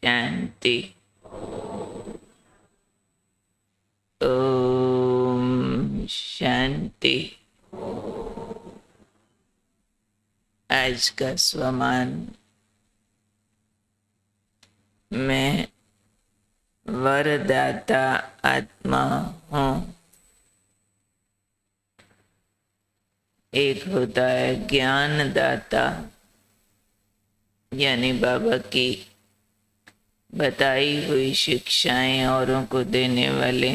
शांति। ओम शांति। आज का स्वमान, मैं वरदाता आत्मा हूँ। एक होता है ज्ञानदाता, यानी बाबा की बताई हुई शिक्षाएं औरों को देने वाले।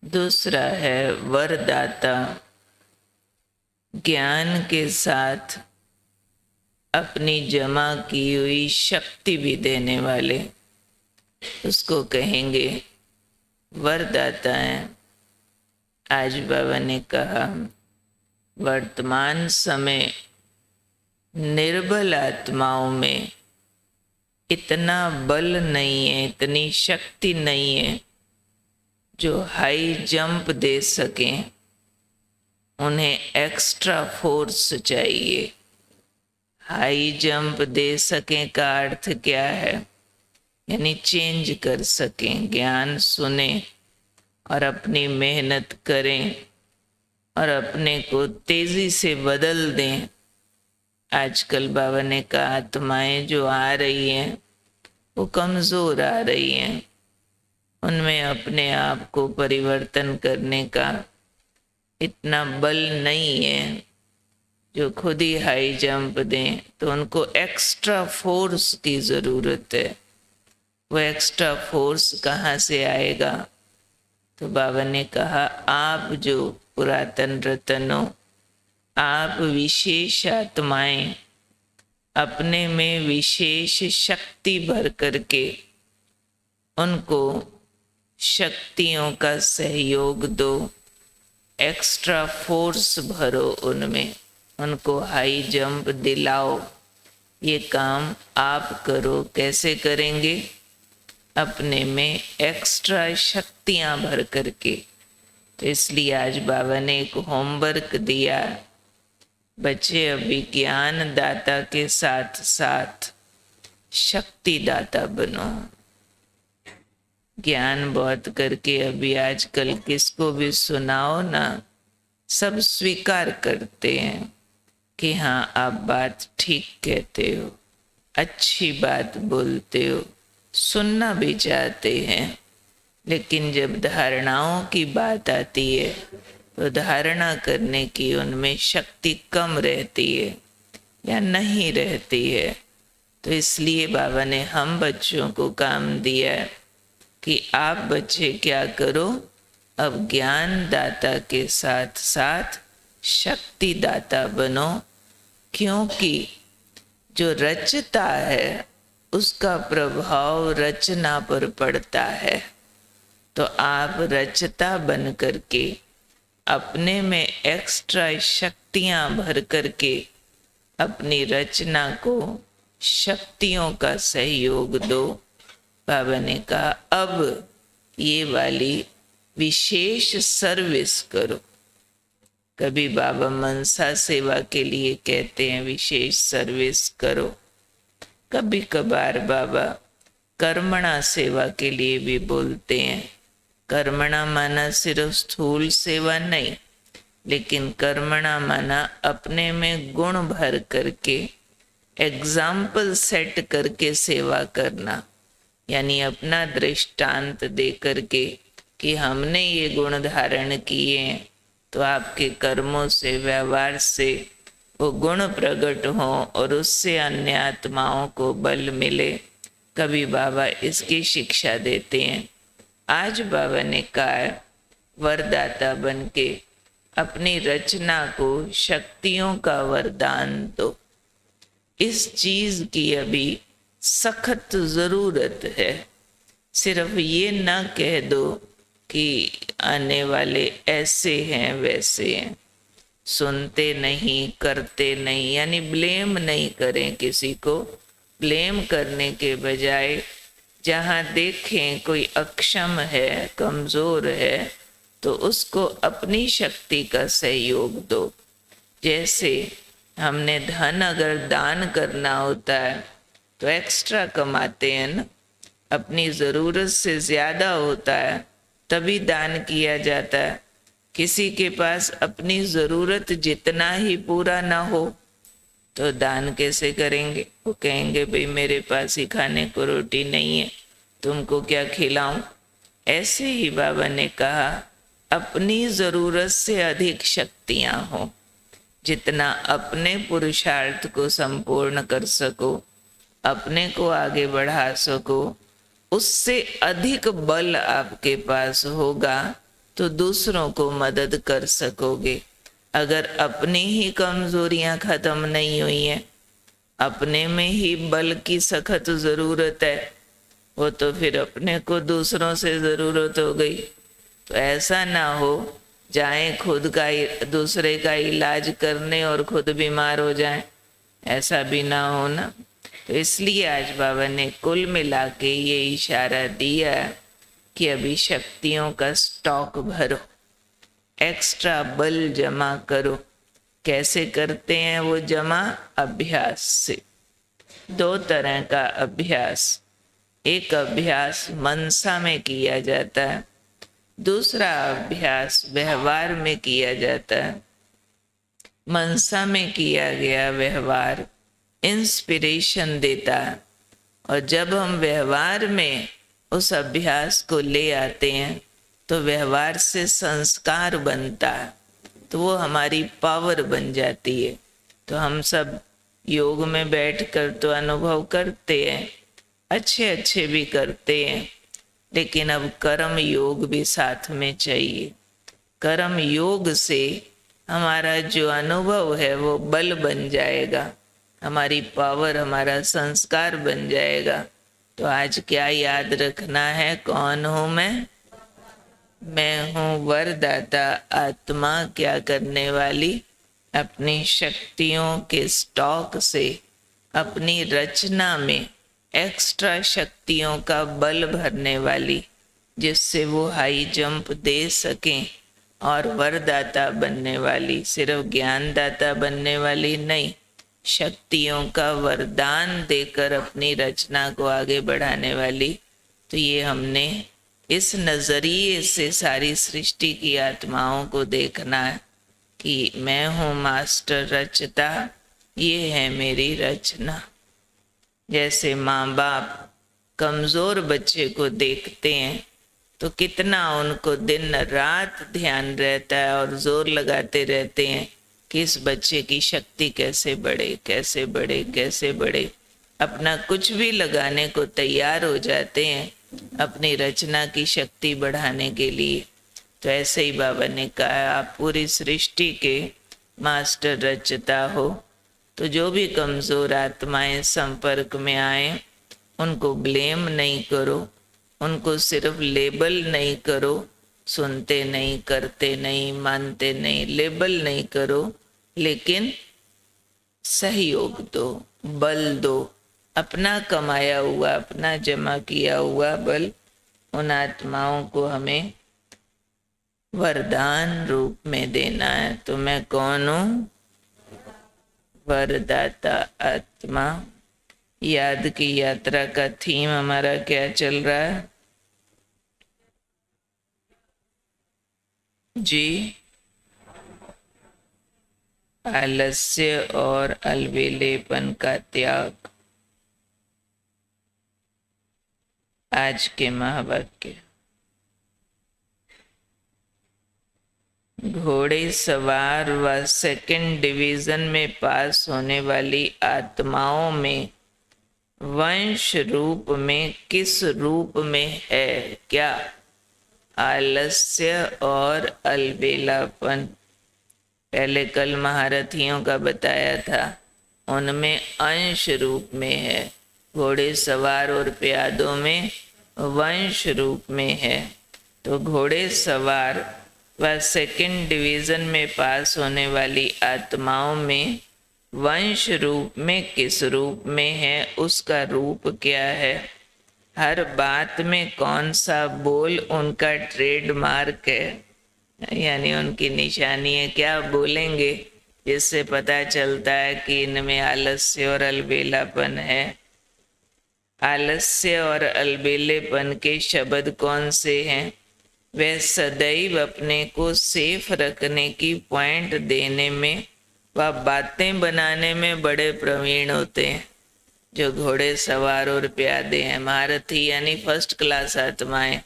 दूसरा है वरदाता, ज्ञान के साथ अपनी जमा की हुई शक्ति भी देने वाले, उसको कहेंगे वरदाता है। आज बाबा ने कहा, वर्तमान समय निर्बल आत्माओं में इतना बल नहीं है, इतनी शक्ति नहीं है जो हाई जंप दे सकें। उन्हें एक्स्ट्रा फोर्स चाहिए। हाई जंप दे सकें का अर्थ क्या है? यानी चेंज कर सकें, ज्ञान सुने और अपनी मेहनत करें और अपने को तेजी से बदल दें। आजकल बाबा ने कहा, आत्माएं जो आ रही हैं वो कमजोर आ रही हैं, उनमें अपने आप को परिवर्तन करने का इतना बल नहीं है जो खुद ही हाई जंप दें। तो उनको एक्स्ट्रा फोर्स की ज़रूरत है। वो एक्स्ट्रा फोर्स कहाँ से आएगा? तो बाबा ने कहा, आप जो पुरातन रतन हो, आप विशेष आत्माएं, अपने में विशेष शक्ति भर करके उनको शक्तियों का सहयोग दो, एक्स्ट्रा फोर्स भरो उनमें, उनको हाई जंप दिलाओ। ये काम आप करो। कैसे करेंगे? अपने में एक्स्ट्रा शक्तियां भर करके। तो इसलिए आज बाबा ने एक होमवर्क दिया, बच्चे अभी ज्ञान दाता के साथ साथ शक्ति दाता बनो। ज्ञान बहुत करके अभी आजकल किसको भी सुनाओ ना, सब स्वीकार करते हैं कि हाँ आप बात ठीक कहते हो, अच्छी बात बोलते हो, सुनना भी चाहते हैं। लेकिन जब धारणाओं की बात आती है तो धारणा करने की उनमें शक्ति कम रहती है या नहीं रहती है। तो इसलिए बाबा ने हम बच्चों को काम दिया है कि आप बच्चे क्या करो, अब ज्ञान दाता के साथ साथ शक्ति दाता बनो। क्योंकि जो रचता है उसका प्रभाव रचना पर पड़ता है। तो आप रचता बन करके अपने में एक्स्ट्रा शक्तियां भर करके अपनी रचना को शक्तियों का सहयोग दो। बाबा ने कहा, अब ये वाली विशेष सर्विस करो। कभी बाबा मनसा सेवा के लिए कहते हैं विशेष सर्विस करो, कभी कभार बाबा कर्मणा सेवा के लिए भी बोलते हैं। कर्मणा माना सिर्फ स्थूल सेवा नहीं, लेकिन कर्मणा माना अपने में गुण भर करके, एग्जाम्पल सेट करके सेवा करना। यानी अपना दृष्टांत दे करके कि हमने ये गुण धारण किए हैं, तो आपके कर्मों से, व्यवहार से वो गुण प्रकट हो और उससे अन्य आत्माओं को बल मिले। कभी बाबा इसकी शिक्षा देते हैं। आज बाबा ने कहा, वरदाता बन के अपनी रचना को शक्तियों का वरदान दो। इस चीज की अभी सख्त जरूरत है। सिर्फ ये ना कह दो कि आने वाले ऐसे हैं वैसे हैं, सुनते नहीं, करते नहीं, यानी ब्लेम नहीं करें किसी को। ब्लेम करने के बजाय जहाँ देखें कोई अक्षम है, कमजोर है, तो उसको अपनी शक्ति का सहयोग दो। जैसे हमने धन अगर दान करना होता है तो एक्स्ट्रा कमाते हैं ना, अपनी ज़रूरत से ज़्यादा होता है तभी दान किया जाता है। किसी के पास अपनी ज़रूरत जितना ही पूरा ना हो तो दान कैसे करेंगे? वो कहेंगे भाई मेरे पास ही खाने को रोटी नहीं है, तुमको क्या खिलाऊं? ऐसे ही बाबा ने कहा अपनी ज़रूरत से अधिक शक्तियां हो, जितना अपने पुरुषार्थ को संपूर्ण कर सको, अपने को आगे बढ़ा सको, उससे अधिक बल आपके पास होगा तो दूसरों को मदद कर सकोगे। अगर अपनी ही कमजोरियां खत्म नहीं हुई हैं, अपने में ही बल की सख्त ज़रूरत है, वो तो फिर अपने को दूसरों से ज़रूरत हो गई। तो ऐसा ना हो जाए खुद का दूसरे का इलाज करने और खुद बीमार हो जाए, ऐसा भी ना हो ना। तो इसलिए आज बाबा ने कुल मिला के ये इशारा दिया कि अभी शक्तियों का स्टॉक भरो, एक्स्ट्रा बल जमा करो। कैसे करते हैं वो जमा? अभ्यास से। दो तरह का अभ्यास, एक अभ्यास मनसा में किया जाता है, दूसरा अभ्यास व्यवहार में किया जाता है। मनसा में किया गया व्यवहार इंस्पिरेशन देता है, और जब हम व्यवहार में उस अभ्यास को ले आते हैं तो व्यवहार से संस्कार बनता है, तो वो हमारी पावर बन जाती है। तो हम सब योग में बैठकर तो अनुभव करते हैं, अच्छे अच्छे भी करते हैं, लेकिन अब कर्म योग भी साथ में चाहिए। कर्म योग से हमारा जो अनुभव है वो बल बन जाएगा, हमारी पावर, हमारा संस्कार बन जाएगा। तो आज क्या याद रखना है? कौन हूँ मैं हूँ वरदाता आत्मा। क्या करने वाली? अपनी शक्तियों के स्टॉक से अपनी रचना में एक्स्ट्रा शक्तियों का बल भरने वाली, जिससे वो हाई जंप दे सकें, और वरदाता बनने वाली। सिर्फ ज्ञानदाता बनने वाली नहीं, शक्तियों का वरदान देकर अपनी रचना को आगे बढ़ाने वाली। तो ये हमने इस नज़रिए से सारी सृष्टि की आत्माओं को देखना है कि मैं हूँ मास्टर रचता, ये है मेरी रचना। जैसे माँ बाप कमज़ोर बच्चे को देखते हैं तो कितना उनको दिन रात ध्यान रहता है और जोर लगाते रहते हैं कि इस बच्चे की शक्ति कैसे बढ़े, कैसे बढ़े, कैसे बढ़े। अपना कुछ भी लगाने को तैयार हो जाते हैं अपनी रचना की शक्ति बढ़ाने के लिए। तो ऐसे ही बाबा ने कहा आप पूरी सृष्टि के मास्टर रचता हो। तो जो भी कमज़ोर आत्माएं संपर्क में आए उनको ब्लेम नहीं करो, उनको सिर्फ लेबल नहीं करो, सुनते नहीं, करते नहीं, मानते नहीं, लेबल नहीं करो, लेकिन सहयोग दो, बल दो। अपना कमाया हुआ, अपना जमा किया हुआ बल उन आत्माओं को हमें वरदान रूप में देना है। तो मैं कौन हूँ? वरदाता आत्मा। याद की यात्रा का थीम हमारा क्या चल रहा है जी? आलस्य और अलबेलेपन का त्याग। आज के महावाक्य। घोड़े सवार व सेकंड डिवीजन में पास होने वाली आत्माओं में वंश रूप में किस रूप में है? क्या? आलस्य और अलबेलापन। पहले कल महारथियों का बताया था, उनमें अंश रूप में है। घोड़े सवार और प्यादों में वंश रूप में है। तो घोड़े सवार व सेकंड डिवीजन में पास होने वाली आत्माओं में वंश रूप में किस रूप में है? उसका रूप क्या है? हर बात में कौन सा बोल उनका ट्रेडमार्क है, यानी उनकी निशानी है? क्या बोलेंगे जिससे पता चलता है कि इनमें आलस्य और अलबेलापन है? आलस्य और अलबेलेपन के शब्द कौन से हैं? वह सदैव अपने को सेफ रखने की पॉइंट देने में व बातें बनाने में बड़े प्रवीण होते हैं। जो घोड़े सवार और प्यादे हैं, महारथी यानी फर्स्ट क्लास आत्माएं,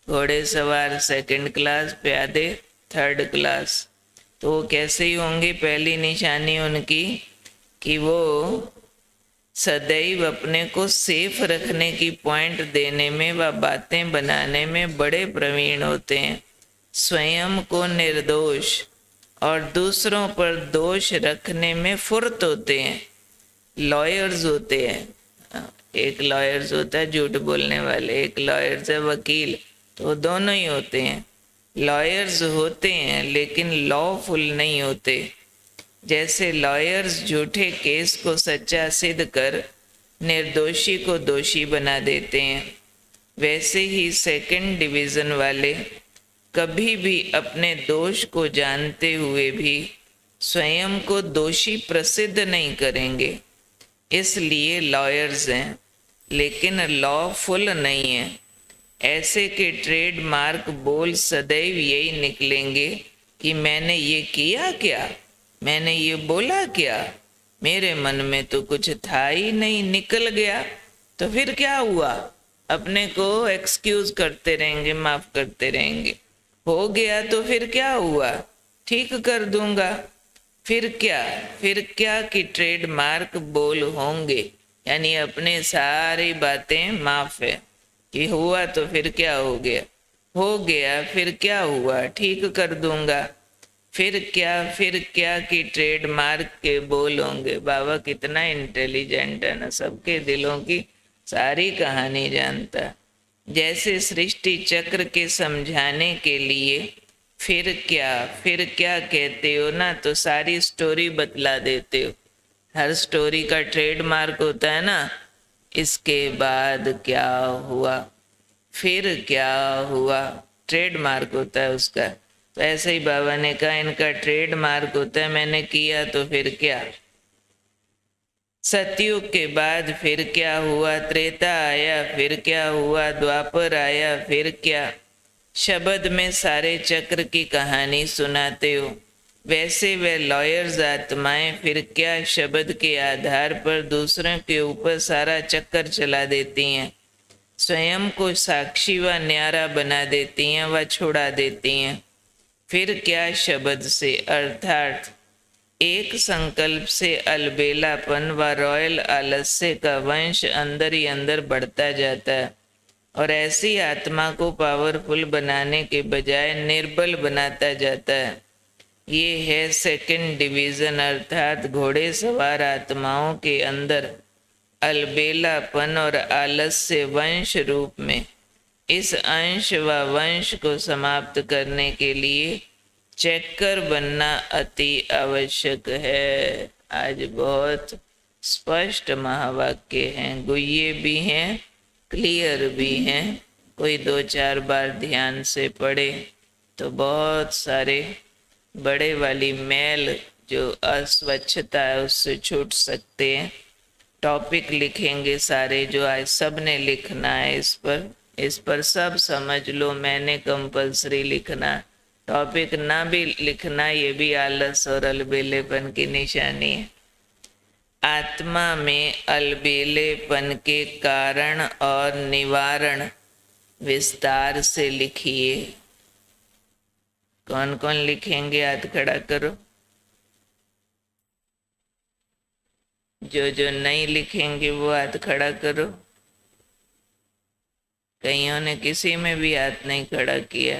घोड़े सवार सेकंड क्लास, प्यादे थर्ड क्लास। तो वो कैसे ही होंगे? पहली निशानी उनकी कि वो सदैव अपने को सेफ रखने की पॉइंट देने में व बातें बनाने में बड़े प्रवीण होते हैं। स्वयं को निर्दोष और दूसरों पर दोष रखने में फुर्त होते हैं। लॉयर्स होते हैं, एक लॉयर्स होता है झूठ बोलने वाले, एक लॉयर्स है वकील, तो दोनों ही होते हैं। लॉयर्स होते हैं लेकिन लॉफुल नहीं होते। जैसे लॉयर्स झूठे केस को सच्चा सिद्ध कर निर्दोषी को दोषी बना देते हैं, वैसे ही सेकंड डिवीज़न वाले कभी भी अपने दोष को जानते हुए भी स्वयं को दोषी प्रसिद्ध नहीं करेंगे। इसलिए लॉयर्स हैं लेकिन लॉफुल नहीं हैं। ऐसे के ट्रेडमार्क बोल सदैव यही निकलेंगे कि मैंने ये किया क्या, मैंने ये बोला क्या, मेरे मन में तो कुछ था ही नहीं, निकल गया तो फिर क्या हुआ। अपने को एक्सक्यूज करते रहेंगे, माफ करते रहेंगे। हो गया तो फिर क्या हुआ, ठीक कर दूंगा। फिर क्या कि ट्रेडमार्क बोल होंगे, यानी अपने सारी बातें माफ है कि हुआ तो फिर क्या हो गया फिर क्या हुआ, ठीक कर दूंगा। फिर क्या कि ट्रेडमार्क के बोल होंगे। बाबा कितना इंटेलिजेंट है ना, सबके दिलों की सारी कहानी जानता। जैसे सृष्टि चक्र के समझाने के लिए फिर क्या कहते हो ना, तो सारी स्टोरी बतला देते हो। हर स्टोरी का ट्रेडमार्क होता है ना, इसके बाद क्या हुआ, फिर क्या हुआ, ट्रेडमार्क होता है उसका। तो ऐसे ही बाबा ने कहा इनका ट्रेडमार्क होता है मैंने किया तो फिर क्या। सतयुग के बाद फिर क्या हुआ, त्रेता आया फिर क्या हुआ, द्वापर आया फिर क्या। शब्द में सारे चक्र की कहानी सुनाते हो। वैसे वे लॉयर्स आत्माएं फिर क्या शब्द के आधार पर दूसरों के ऊपर सारा चक्कर चला देती हैं, स्वयं को साक्षी व न्यारा बना देती हैं व छुड़ा देती हैं। फिर क्या शब्द से अर्थात एक संकल्प से अलबेलापन व रॉयल आलस्य का वंश अंदर ही अंदर बढ़ता जाता है और ऐसी आत्मा को पावरफुल बनाने के बजाय निर्बल बनाता जाता है। ये है सेकंड डिवीजन, अर्थात घोड़े सवार आत्माओं के अंदर अलबेलापन और आलस्य वंश रूप में। इस अंश व वंश को समाप्त करने के लिए चेकर बनना अति आवश्यक है। आज बहुत स्पष्ट महावाक्य हैं, गुह्य भी हैं, क्लियर भी हैं। कोई 2-4 बार ध्यान से पढ़े तो बहुत सारे बड़े वाली मैल जो अस्वच्छता है उससे छूट सकते हैं। टॉपिक लिखेंगे सारे जो आज सब ने लिखना है, इस पर सब समझ लो। मैंने कंपलसरी लिखना, टॉपिक ना भी लिखना ये भी आलस और अलबेलेपन की निशानी है। आत्मा में अलबेलेपन के कारण और निवारण विस्तार से लिखिए। कौन कौन लिखेंगे हाथ खड़ा करो। जो नहीं लिखेंगे वो हाथ खड़ा करो। कईयों ने किसी में भी हाथ नहीं खड़ा किया।